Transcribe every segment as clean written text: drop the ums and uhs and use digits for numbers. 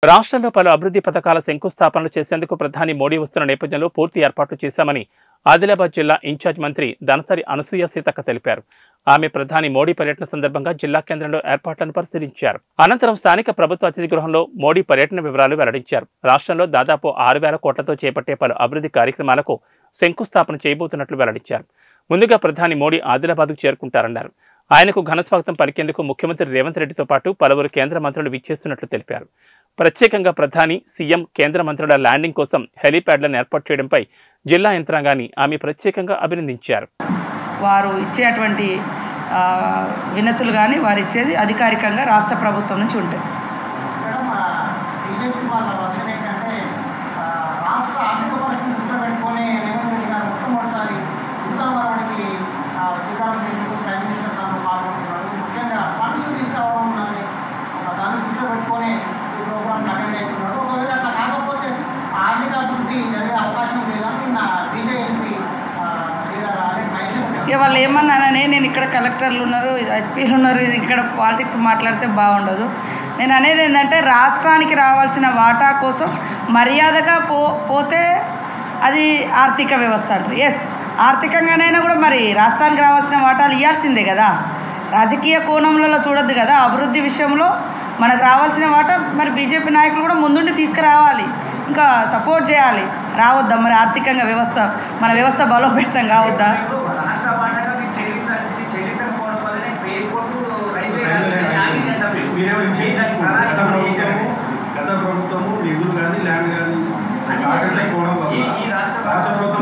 రాష్ట్రంలో పలు అభివృద్ధి పథకాల శంకుస్థాపనలు చేసేందుకు ప్రధాని మోడీ వస్తున్న నేపథ్యంలో పూర్తి ఏర్పాట్లు చేశామని ఆదిలాబాద్ జిల్లా ఇన్ఛార్జ్ మంత్రి దనసరి అనసూయ సీతక్క తెలిపారు. ఆమె ప్రధాని మోడీ పర్యటన సందర్భంగా జిల్లా కేంద్రంలో ఏర్పాట్లను పరిశీలించారు. అనంతరం స్థానిక ప్రభుత్వ అతిథి గృహంలో మోడీ పర్యటన వివరాలు వెల్లడించారు. రాష్ట్రంలో దాదాపు 6,000 కోట్లతో చేపట్టే పలు అభివృద్ధి కార్యక్రమాలకు శంకుస్థాపన చేయబోతున్నట్లు వెల్లడించారు. ముందుగా ప్రధాని మోడీ ఆదిలాబాద్కు చేరుకుంటారన్నారు. ఆయనకు ఘనస్వాగతం పలికేందుకు ముఖ్యమంత్రి రేవంత్ రెడ్డితో పాటు పలువురు కేంద్ర మంత్రులు విచ్చేస్తున్నట్లు తెలిపారు. ప్రత్యేకంగా ప్రధాని, సీఎం, కేంద్ర మంత్రుల ల్యాండింగ్ కోసం హెలీప్యాడ్లను ఏర్పాటు చేయడంపై జిల్లా యంత్రాంగాన్ని ఆమె ప్రత్యేకంగా అభినందించారు. వారు ఇచ్చేటువంటి వినతులు కానీ వారు ఇచ్చేది అధికారికంగా రాష్ట్ర ప్రభుత్వం నుంచి ఉంటాయి. ఇక వాళ్ళు ఏమన్నానని నేను ఇక్కడ కలెక్టర్లు ఉన్నారు, ఎస్పీలు ఉన్నారు, ఇక్కడ పాలిటిక్స్ మాట్లాడితే బాగుండదు. నేను అనేది ఏంటంటే రాష్ట్రానికి రావాల్సిన వాటా కోసం మర్యాదగా పోతే అది ఆర్థిక వ్యవస్థ అంటారు. ఎస్, ఆర్థికంగానైనా కూడా మరి రాష్ట్రానికి రావాల్సిన వాటాలు ఇవ్వాల్సిందే కదా. రాజకీయ కోణంలో చూడొద్దు కదా. అభివృద్ధి విషయంలో మనకు రావాల్సిన వాటా మరి బీజేపీ నాయకులు కూడా ముందుండి తీసుకురావాలి, ఇంకా సపోర్ట్ చేయాలి. రావద్దా మరి ఆర్థికంగా వ్యవస్థ, మన వ్యవస్థ బలోపేతం కావద్దా?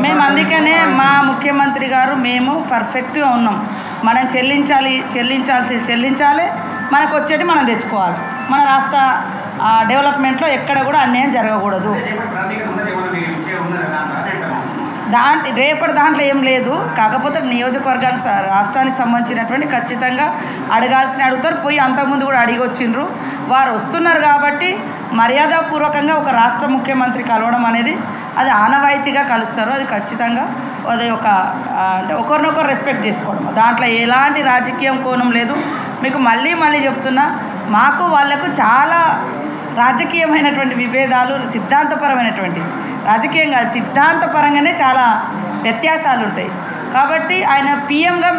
మేము అందుకనే మా ముఖ్యమంత్రి గారు మేము పర్ఫెక్ట్గా ఉన్నాం. మనం చెల్లించాలి, మనకు వచ్చేటి మనం తెచ్చుకోవాలి. మన రాష్ట్ర డెవలప్మెంట్లో ఎక్కడ కూడా అన్యాయం జరగకూడదు. రేపటి దాంట్లో ఏం లేదు. కాకపోతే నియోజకవర్గానికి, రాష్ట్రానికి సంబంధించినటువంటి ఖచ్చితంగా అడగాల్సిన పోయి అంతకుముందు కూడా అడిగి వచ్చిండ్రు. వారు వస్తున్నారు కాబట్టి మర్యాదపూర్వకంగా ఒక రాష్ట్ర ముఖ్యమంత్రి కలవడం అనేది అది ఆనవాయితీగా కలుస్తారు. అది ఖచ్చితంగా అది ఒక అంటే ఒకరినొకరు రెస్పెక్ట్ చేసుకోవడం, దాంట్లో ఎలాంటి రాజకీయం కోణం లేదు. మీకు మళ్ళీ చెప్తున్నా, మాకు వాళ్లకు చాలా రాజకీయమైనటువంటి విభేదాలు, సిద్ధాంతపరమైనటువంటి, రాజకీయంగా సిద్ధాంతపరంగానే చాలా వ్యత్యాసాలు ఉంటాయి. కాబట్టి ఆయన పీఎంగా